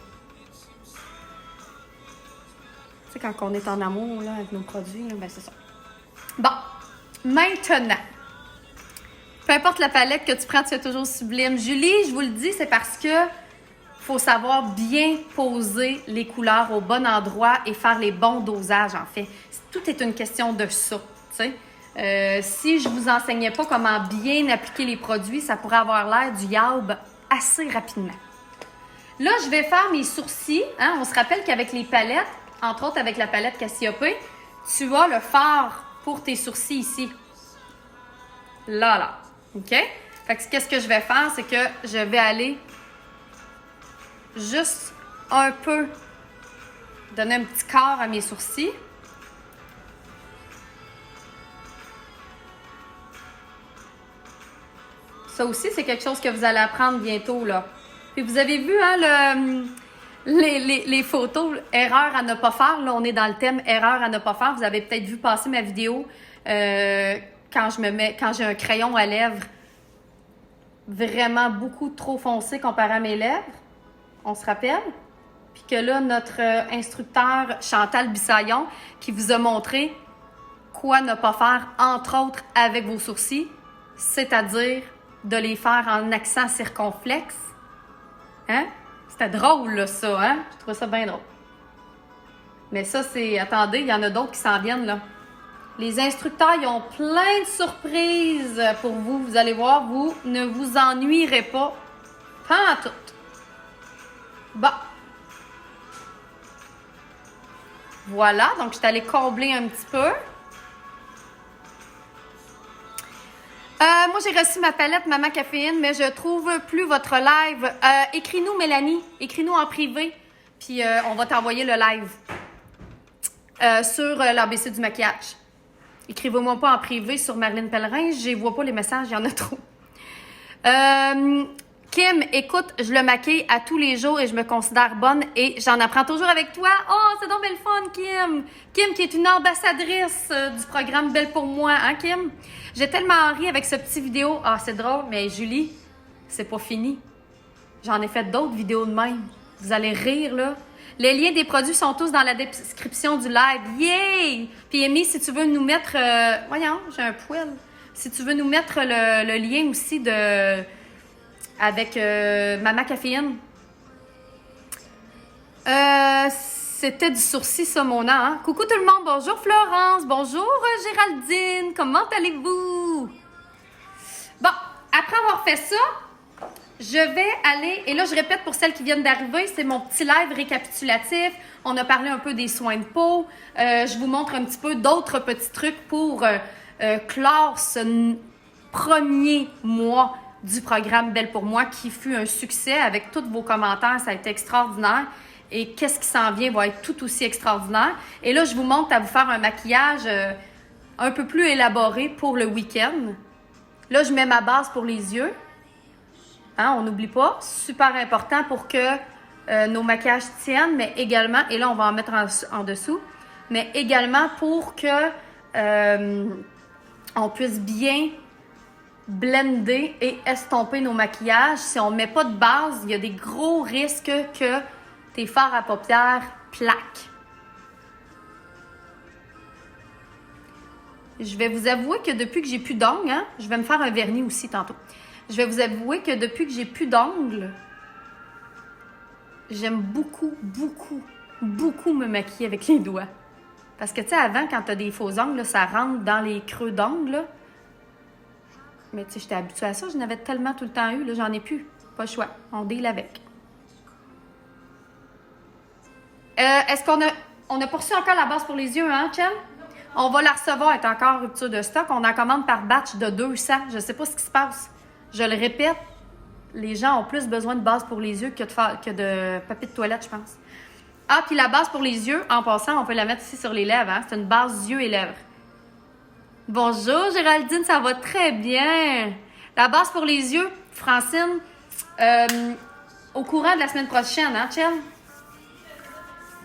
Tu sais, quand on est en amour, là, avec nos produits, là, ben c'est ça. Bon. Maintenant, peu importe la palette que tu prends, tu es toujours sublime. Julie, je vous le dis, c'est parce que faut savoir bien poser les couleurs au bon endroit et faire les bons dosages, en fait. Tout est une question de ça, tu sais. Si je vous enseignais pas comment bien appliquer les produits, ça pourrait avoir l'air du yaourt assez rapidement. Là, je vais faire mes sourcils. Hein? On se rappelle qu'avec les palettes, entre autres avec la palette Cassiope, tu as le fard pour tes sourcils ici. Là. OK? Fait que qu'est-ce que je vais faire? C'est que je vais aller juste un peu donner un petit corps à mes sourcils. Ça aussi, c'est quelque chose que vous allez apprendre bientôt, là. Puis vous avez vu, hein, les photos, erreur à ne pas faire. Là, on est dans le thème erreur à ne pas faire. Vous avez peut-être vu passer ma vidéo quand j'ai un crayon à lèvres vraiment beaucoup trop foncé comparé à mes lèvres. On se rappelle? Puis que là, notre instructeur Chantal Bissaillon qui vous a montré quoi ne pas faire, entre autres, avec vos sourcils, c'est-à-dire de les faire en accent circonflexe. Hein? C'était drôle, là, ça, hein? Je trouve ça bien drôle. Mais ça, c'est... Attendez, il y en a d'autres qui s'en viennent, là. Les instructeurs, ils ont plein de surprises pour vous. Vous allez voir, vous ne vous ennuierez pas. Pas en tout. Bon. Voilà, donc je suis allée combler un petit peu. Moi, j'ai reçu ma palette Maman Caféine, mais je trouve plus votre live. Écris-nous, Mélanie. Écris-nous en privé, puis on va t'envoyer le live sur l'ABC du maquillage. Écrivez-moi pas en privé sur Marilyn Pellerin. Je ne vois pas les messages, il y en a trop. Kim, écoute, je le maquille à tous les jours et je me considère bonne et j'en apprends toujours avec toi. Oh, c'est donc belle fun, Kim. Kim qui est une ambassadrice du programme Belle pour moi, hein, Kim? J'ai tellement ri avec ce petit vidéo. Ah, c'est drôle, mais Julie, c'est pas fini. J'en ai fait d'autres vidéos de même. Vous allez rire, là. Les liens des produits sont tous dans la description du live. Yay! Puis Amy, si tu veux nous mettre... voyons, j'ai un poil. Si tu veux nous mettre le lien aussi avec Mama Caféine. C'était du sourcil, ça, mon nom. Hein? Coucou tout le monde. Bonjour Florence. Bonjour Géraldine. Comment allez-vous? Bon, après avoir fait ça, je vais aller... Et là, je répète pour celles qui viennent d'arriver, c'est mon petit live récapitulatif. On a parlé un peu des soins de peau. Je vous montre un petit peu d'autres petits trucs pour clore ce premier mois du programme Belle pour moi qui fut un succès avec tous vos commentaires. Ça a été extraordinaire. Et qu'est-ce qui s'en vient va être tout aussi extraordinaire. Et là, je vous montre à vous faire un maquillage un peu plus élaboré pour le week-end. Là, je mets ma base pour les yeux. Hein, on n'oublie pas. Super important pour que nos maquillages tiennent, mais également, et là, on va en mettre en dessous, mais également pour que on puisse bien blender et estomper nos maquillages. Si on ne met pas de base, il y a des gros risques que tes fards à paupières plaquent. Je vais vous avouer que depuis que j'ai plus d'ongles, hein, je vais me faire un vernis aussi tantôt. Je vais vous avouer que depuis que j'ai plus d'ongles, j'aime beaucoup, beaucoup, beaucoup me maquiller avec les doigts. Parce que, tu sais, avant, quand tu as des faux ongles, là, ça rentre dans les creux d'ongles, là. Mais, tu sais, j'étais habituée à ça. Je n'avais tellement tout le temps eu. Là, j'en ai plus. Pas le choix. On deal avec. Est-ce qu'on a poursuivi encore la base pour les yeux, hein, Chen? On va la recevoir. Elle est encore en rupture de stock. On en commande par batch de 200. Je ne sais pas ce qui se passe. Je le répète, les gens ont plus besoin de base pour les yeux que de papier de toilette, je pense. Ah, puis la base pour les yeux, en passant, on peut la mettre ici sur les lèvres. Hein? C'est une base yeux et lèvres. Bonjour Géraldine, ça va très bien. La base pour les yeux, Francine, au courant de la semaine prochaine, hein, Chel?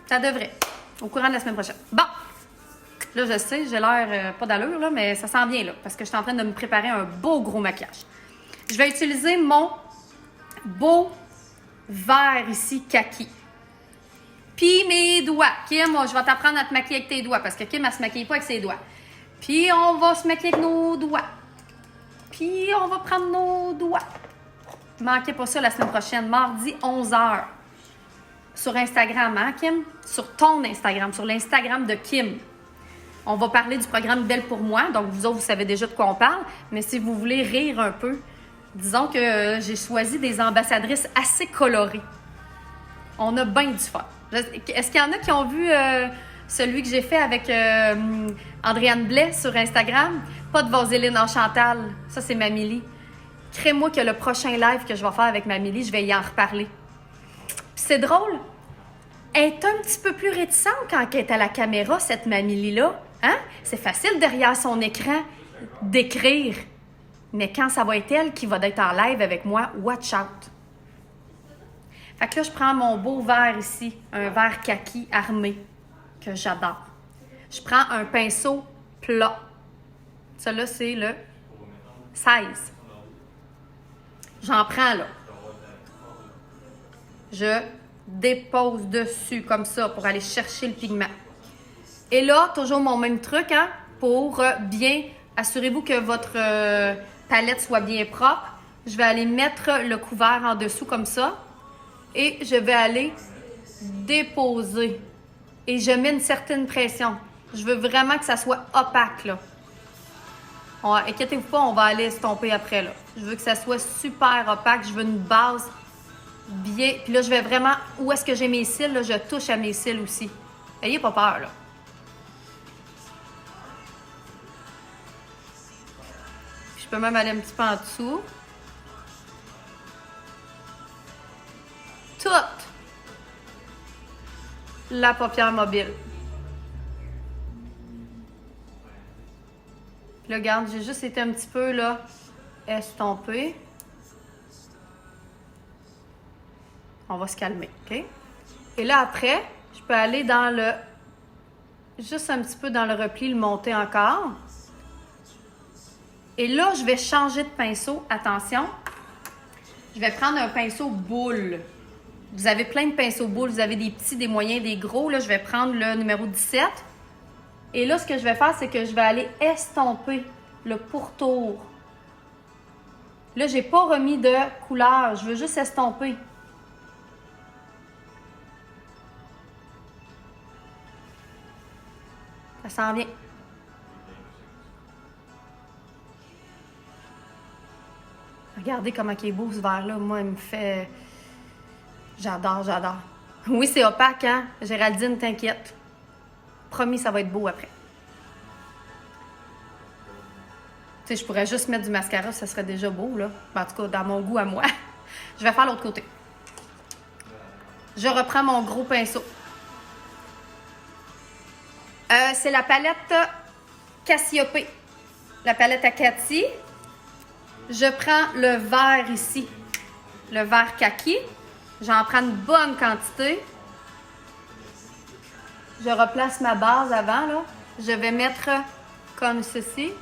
Ça devrait. Au courant de la semaine prochaine. Bon. Là, je sais, j'ai l'air pas d'allure, là, mais ça s'en vient, là, parce que je suis en train de me préparer un beau gros maquillage. Je vais utiliser mon beau vert ici, kaki. Puis mes doigts. Kim, je vais t'apprendre à te maquiller avec tes doigts, parce que Kim, elle se maquille pas avec ses doigts. Puis on va se maquiller avec nos doigts. Puis on va prendre nos doigts. Manquez pas ça la semaine prochaine, mardi 11h. Sur Instagram, hein, Kim? Sur ton Instagram, sur l'Instagram de Kim. On va parler du programme Belle pour moi. Donc, vous autres, vous savez déjà de quoi on parle. Mais si vous voulez rire un peu, disons que j'ai choisi des ambassadrices assez colorées. On a bien du fun. Est-ce qu'il y en a qui ont vu celui que j'ai fait avec Andréane Blais sur Instagram? Pas de vaseline en Chantal. Ça, c'est Mamily. Crée-moi que le prochain live que je vais faire avec Mamily, je vais y en reparler. Puis c'est drôle. Elle est un petit peu plus réticente quand elle est à la caméra, cette Mamily-là. Hein? C'est facile derrière son écran d'écrire. Mais quand ça va être elle qui va être en live avec moi, watch out. Fait que là, je prends mon beau verre ici, un verre kaki armé, que j'adore. Je prends un pinceau plat. Ça là, c'est le 16. J'en prends là. Je dépose dessus comme ça pour aller chercher le pigment. Et là, toujours mon même truc, hein, pour bien, assurez-vous que votre palette soit bien propre. Je vais aller mettre le couvert en dessous comme ça et je vais aller déposer. Et je mets une certaine pression. Je veux vraiment que ça soit opaque, là. Inquiétez-vous pas, on va aller estomper après, là. Je veux que ça soit super opaque. Je veux une base bien. Puis là, je vais vraiment... Où est-ce que j'ai mes cils, là? Je touche à mes cils aussi. Ayez pas peur, là. Je peux même aller un petit peu en dessous. Toute la paupière mobile. Puis là, regarde, j'ai juste été un petit peu, là, estompée. On va se calmer, OK? Et là, après, je peux aller dans le... Juste un petit peu dans le repli, le monter encore. Et là, je vais changer de pinceau. Attention. Je vais prendre un pinceau boule. Vous avez plein de pinceaux boules. Vous avez des petits, des moyens, des gros. Là, je vais prendre le numéro 17. Et là, ce que je vais faire, c'est que je vais aller estomper le pourtour. Là, j'ai pas remis de couleur. Je veux juste estomper. Ça s'en vient. Regardez comment il est beau ce vert-là. Moi, il me fait... J'adore, j'adore. Oui, c'est opaque, hein? Géraldine, t'inquiète. Promis, ça va être beau après. Tu sais, je pourrais juste mettre du mascara, ça serait déjà beau, là. En tout cas, dans mon goût à moi. Je vais faire l'autre côté. Je reprends mon gros pinceau. C'est la palette Cassiope. La palette à Cathy. Je prends le vert ici. Le vert kaki. J'en prends une bonne quantité. Je replace ma base avant, là. Je vais mettre comme ceci.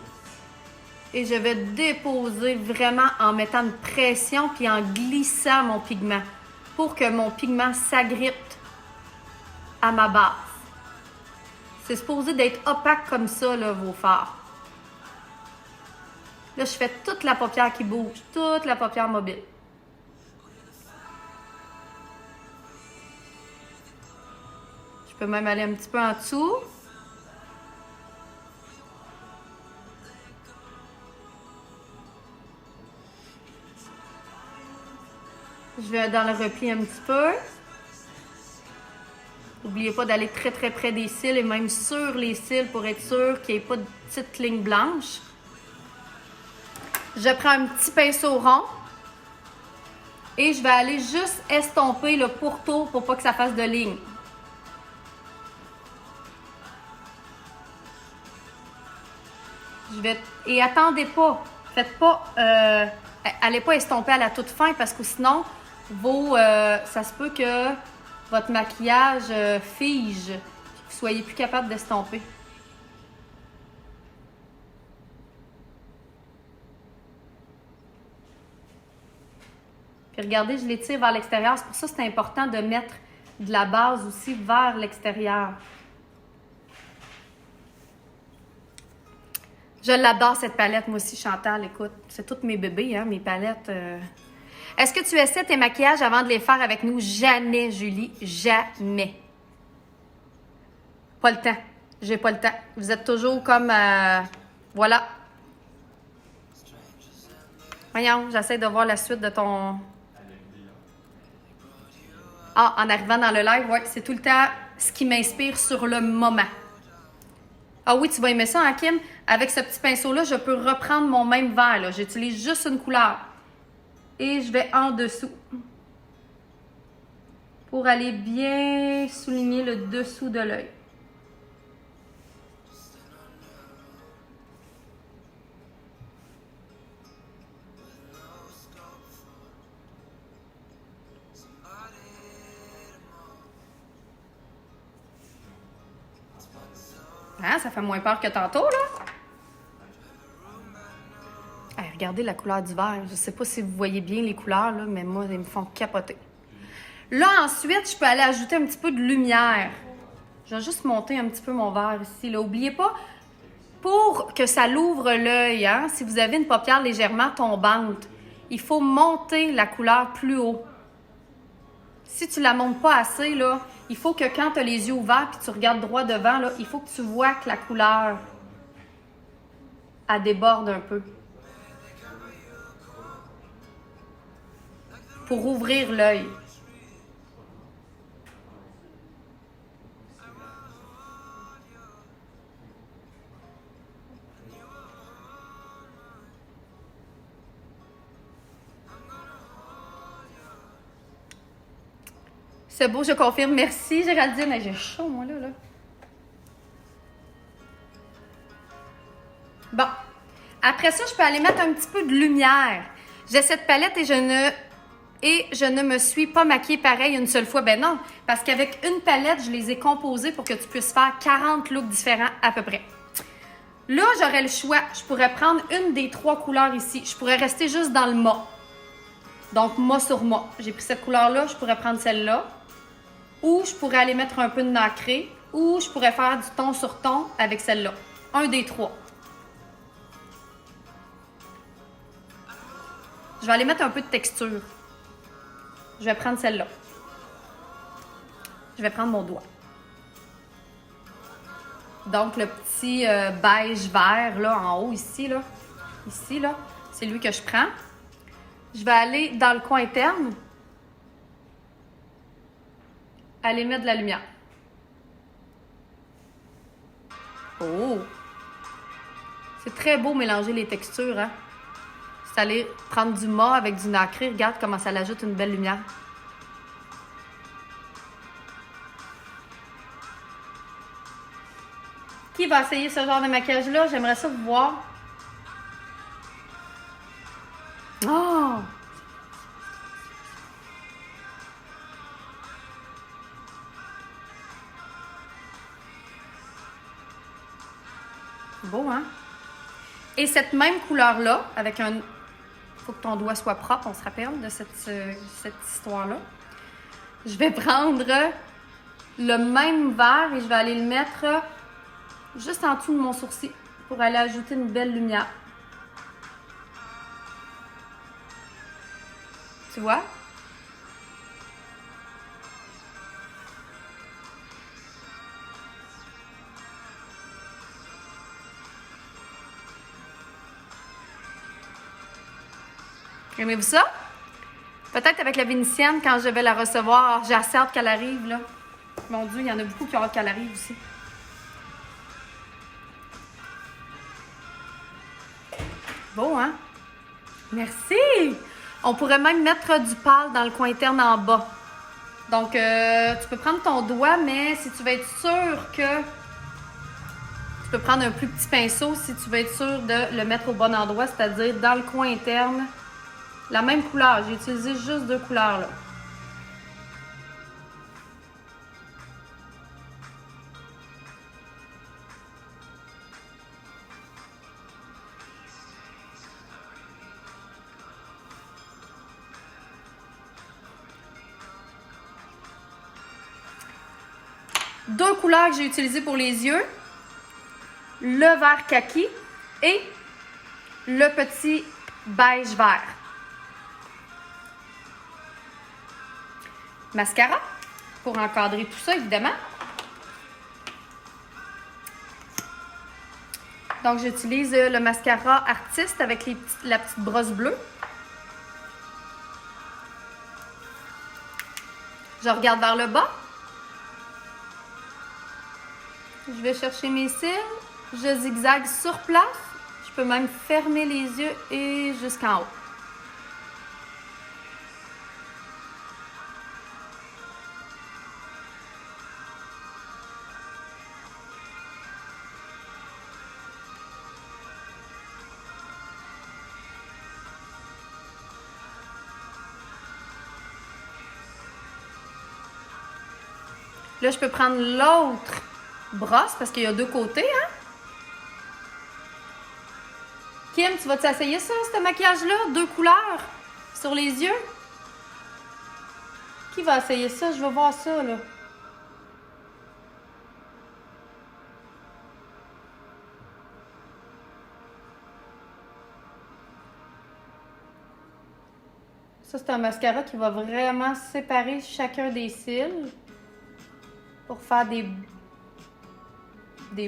Et je vais déposer vraiment en mettant une pression puis en glissant mon pigment pour que mon pigment s'agrippe à ma base. C'est supposé d'être opaque comme ça, là, vos fards. Là, je fais toute la paupière qui bouge, toute la paupière mobile. Je peux même aller un petit peu en dessous. Je vais dans le repli un petit peu. N'oubliez pas d'aller très très près des cils et même sur les cils pour être sûr qu'il n'y ait pas de petites lignes blanches. Je prends un petit pinceau rond et je vais aller juste estomper le pourtour pour pas que ça fasse de lignes. Et attendez pas, faites pas, allez pas estomper à la toute fin parce que sinon, ça se peut que votre maquillage fige, que vous soyez plus capable d'estomper. Puis regardez, je l'étire vers l'extérieur. C'est pour ça que c'est important de mettre de la base aussi vers l'extérieur. Je l'adore cette palette, moi aussi, Chantal. Écoute, c'est toutes mes bébés, hein, mes palettes. Est-ce que tu essaies tes maquillages avant de les faire avec nous? Jamais, Julie, jamais. Pas le temps. J'ai pas le temps. Vous êtes toujours comme... voilà. Voyons, j'essaie de voir la suite de ton... Ah, en arrivant dans le live, ouais, c'est tout le temps ce qui m'inspire sur le moment. Ah oui, tu vas aimer ça, hein, Kim? Avec ce petit pinceau-là, je peux reprendre mon même vert. J'utilise juste une couleur. Et je vais en dessous. Pour aller bien souligner le dessous de l'œil. Hein, ça fait moins peur que tantôt, là? Hey, regardez la couleur du vert. Je sais pas si vous voyez bien les couleurs, là, mais moi, ils me font capoter. Là, ensuite, je peux aller ajouter un petit peu de lumière. Je vais juste monter un petit peu mon vert ici. N'oubliez pas, pour que ça l'ouvre l'œil, hein, si vous avez une paupière légèrement tombante, il faut monter la couleur plus haut. Si tu la montes pas assez, là, il faut que quand tu as les yeux ouverts et tu regardes droit devant, là, il faut que tu vois que la couleur, elle déborde un peu. Pour ouvrir l'œil. C'est beau, je confirme. Merci, Géraldine. J'ai chaud, moi, là. Bon. Après ça, je peux aller mettre un petit peu de lumière. J'ai cette palette et je ne me suis pas maquillée pareil une seule fois. Ben non, parce qu'avec une palette, je les ai composées pour que tu puisses faire 40 looks différents à peu près. Là, j'aurais le choix. Je pourrais prendre une des 3 couleurs ici. Je pourrais rester juste dans le mat. Donc, mat sur mat. J'ai pris cette couleur-là, je pourrais prendre celle-là. Ou je pourrais aller mettre un peu de nacré. Ou je pourrais faire du ton sur ton avec celle-là. Un des trois. Je vais aller mettre un peu de texture. Je vais prendre celle-là. Je vais prendre mon doigt. Donc, le petit beige vert, là, en haut, ici, là. Ici, là. C'est lui que je prends. Je vais aller dans le coin interne. Aller mettre de la lumière. Oh! C'est très beau mélanger les textures, hein? C'est aller prendre du mat avec du nacré. Regarde comment ça l'ajoute une belle lumière. Qui va essayer ce genre de maquillage-là? J'aimerais ça vous voir. Oh! Beau, hein? Et cette même couleur-là, avec un... Faut que ton doigt soit propre, on se rappelle de cette histoire-là. Je vais prendre le même vert et je vais aller le mettre juste en dessous de mon sourcil pour aller ajouter une belle lumière. Tu vois? Aimez-vous ça? Peut-être avec la Vénitienne, quand je vais la recevoir. J'ai assez hâte qu'elle arrive, là. Mon Dieu, il y en a beaucoup qui ont hâte qu'elle arrive aussi. Beau, hein? Merci! On pourrait même mettre du pâle dans le coin interne en bas. Donc, tu peux prendre ton doigt, mais si tu veux être sûr que... Tu peux prendre un plus petit pinceau si tu veux être sûr de le mettre au bon endroit, c'est-à-dire dans le coin interne. La même couleur. J'ai utilisé juste 2 couleurs, là. Deux couleurs que j'ai utilisées pour les yeux. Le vert kaki et le petit beige vert. Mascara pour encadrer tout ça, évidemment. Donc, j'utilise le mascara Artiste avec la petite brosse bleue. Je regarde vers le bas. Je vais chercher mes cils. Je zigzague sur place. Je peux même fermer les yeux et jusqu'en haut. Là, je peux prendre l'autre brosse parce qu'il y a 2 côtés, hein? Kim, tu vas t'essayer ça, ce maquillage-là? 2 couleurs sur les yeux? Qui va essayer ça? Je veux voir ça, là. Ça, c'est un mascara qui va vraiment séparer chacun des cils pour faire des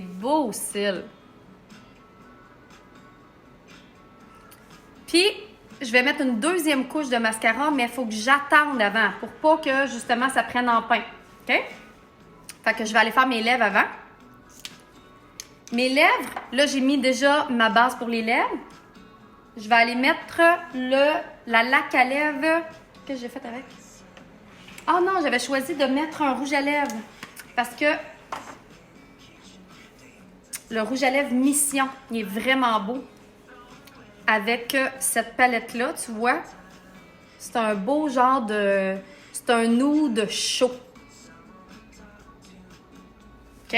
beaux cils. Puis, je vais mettre une deuxième couche de mascara, mais il faut que j'attende avant pour pas que, justement, ça prenne en pain. OK? Fait que je vais aller faire mes lèvres avant. Mes lèvres, là, j'ai mis déjà ma base pour les lèvres. Je vais aller mettre la laque à lèvres. Qu'est-ce que j'ai fait avec? Ah non, j'avais choisi de mettre un rouge à lèvres. Parce que le rouge à lèvres Mission, il est vraiment beau. Avec cette palette-là, tu vois, c'est un beau genre de... C'est un nude chaud. OK?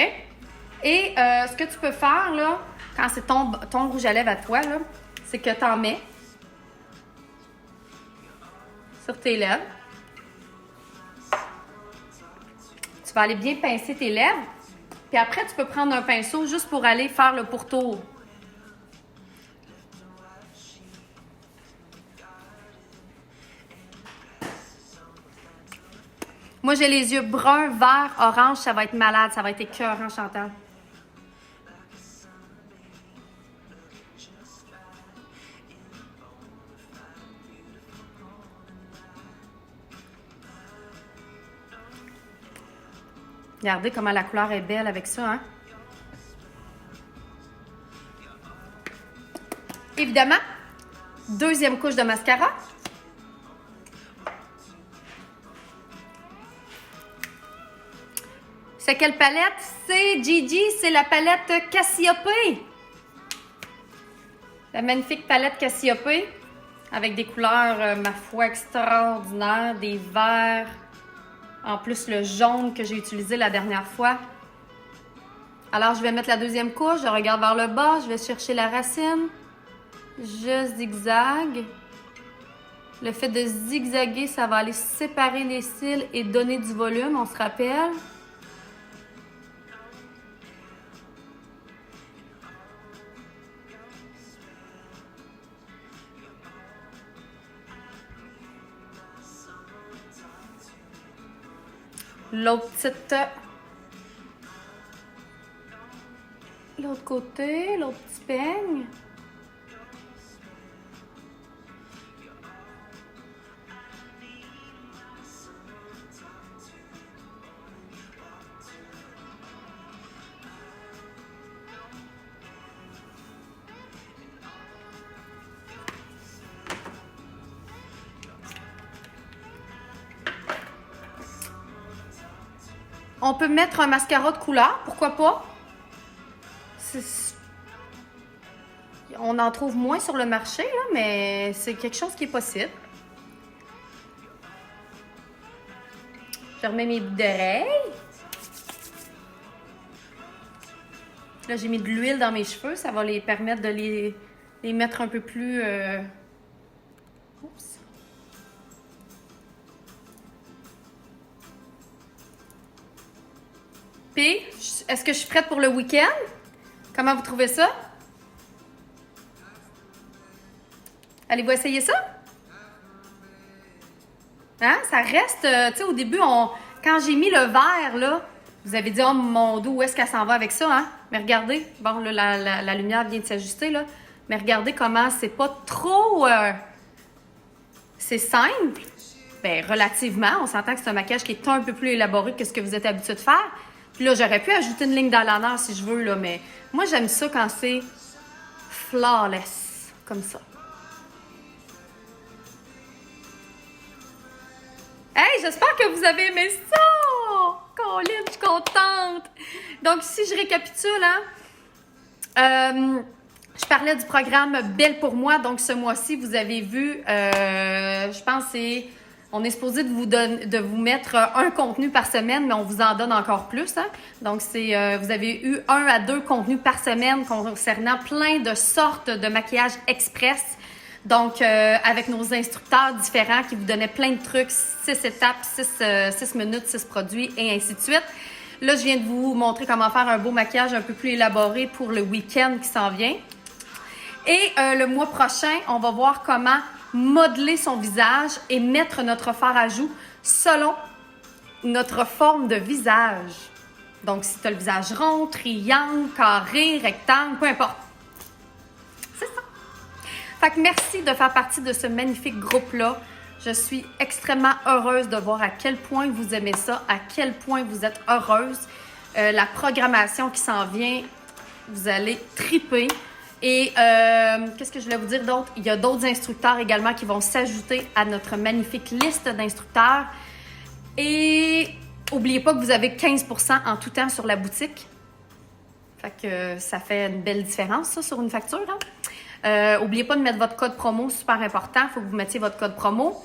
Et ce que tu peux faire, là, quand c'est ton rouge à lèvres à toi, là, c'est que tu en mets. sur tes lèvres. Tu vas aller bien pincer tes lèvres. Puis après, tu peux prendre un pinceau juste pour aller faire le pourtour. Moi, j'ai les yeux bruns, verts, orange. Ça va être malade. Ça va être écœurant, Chantal. Regardez comment la couleur est belle avec ça, hein? Évidemment, deuxième couche de mascara. C'est quelle palette? C'est Gigi, c'est la palette Cassiope. La magnifique palette Cassiope avec des couleurs, ma foi, extraordinaires, des verts. En plus, le jaune que j'ai utilisé la dernière fois. Alors, je vais mettre la deuxième couche. Je regarde vers le bas. Je vais chercher la racine. Je zigzague. Le fait de zigzaguer, ça va aller séparer les cils et donner du volume, on se rappelle. L'autre petite... L'autre côté, l'autre petit peigne. On peut mettre un mascara de couleur, pourquoi pas? On en trouve moins sur le marché, là, mais c'est quelque chose qui est possible. Je remets mes boucles d'oreilles. Là, j'ai mis de l'huile dans mes cheveux. Ça va les permettre de les mettre un peu plus... Oups. Puis, est-ce que je suis prête pour le week-end? Comment vous trouvez ça? Allez-vous essayer ça? Hein? Ça reste, tu sais, au début, quand j'ai mis le verre, là, vous avez dit, oh mon dos, où est-ce qu'elle s'en va avec ça, hein? Mais regardez, bon, là, la lumière vient de s'ajuster, là. Mais regardez comment c'est pas trop... c'est simple. Bien, relativement, on s'entend que c'est un maquillage qui est un peu plus élaboré que ce que vous êtes habitué de faire. Puis là, j'aurais pu ajouter une ligne d'eyeliner si je veux, là, mais moi, j'aime ça quand c'est flawless, comme ça. Hey, j'espère que vous avez aimé ça! Colin, je suis contente! Donc, si je récapitule, hein, je parlais du programme Belle pour moi. Donc, ce mois-ci, vous avez vu, je pense que on est supposé de vous mettre un contenu par semaine, mais on vous en donne encore plus. Hein? Donc, vous avez eu 1 à 2 contenus par semaine concernant plein de sortes de maquillage express. Donc, avec nos instructeurs différents qui vous donnaient plein de trucs, 6 étapes, 6 minutes, 6 produits et ainsi de suite. Là, je viens de vous montrer comment faire un beau maquillage un peu plus élaboré pour le week-end qui s'en vient. Et le mois prochain, on va voir comment modeler son visage et mettre notre fard à joues selon notre forme de visage. Donc, si tu as le visage rond, triangle, carré, rectangle, peu importe. C'est ça. Fait que merci de faire partie de ce magnifique groupe-là. Je suis extrêmement heureuse de voir à quel point vous aimez ça, à quel point vous êtes heureuse. La programmation qui s'en vient, vous allez triper. Et qu'est-ce que je voulais vous dire d'autre? Il y a d'autres instructeurs également qui vont s'ajouter à notre magnifique liste d'instructeurs. Et n'oubliez pas que vous avez 15% en tout temps sur la boutique. Fait que ça fait une belle différence, ça, sur une facture. Hein? N'oubliez pas de mettre votre code promo, super important. Il faut que vous mettiez votre code promo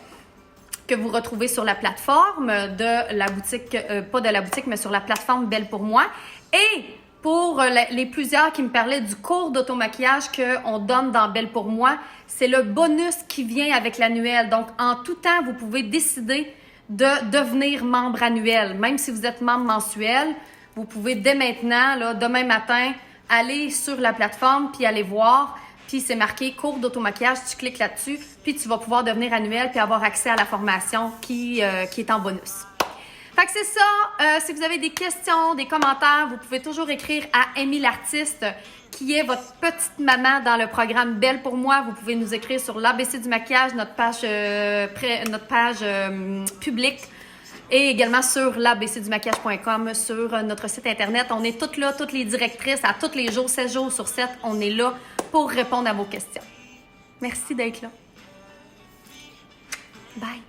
que vous retrouvez sur la plateforme de la boutique, pas de la boutique, mais sur la plateforme Belle pour moi. Et Pour les plusieurs qui me parlaient du cours d'automaquillage qu'on donne dans Belle pour moi, c'est le bonus qui vient avec l'annuel. Donc, en tout temps, vous pouvez décider de devenir membre annuel. Même si vous êtes membre mensuel, vous pouvez dès maintenant, là, demain matin, aller sur la plateforme puis aller voir. Puis c'est marqué cours d'automaquillage, tu cliques là-dessus, puis tu vas pouvoir devenir annuel puis avoir accès à la formation qui est en bonus. Fait que c'est ça. Si vous avez des questions, des commentaires, vous pouvez toujours écrire à Amy l'artiste, qui est votre petite maman dans le programme Belle pour moi. Vous pouvez nous écrire sur l'ABC du maquillage, notre page publique, et également sur l'abcdumaquillage.com, sur notre site internet. On est toutes là, toutes les directrices, à tous les jours, 7 jours sur 7. On est là pour répondre à vos questions. Merci d'être là. Bye.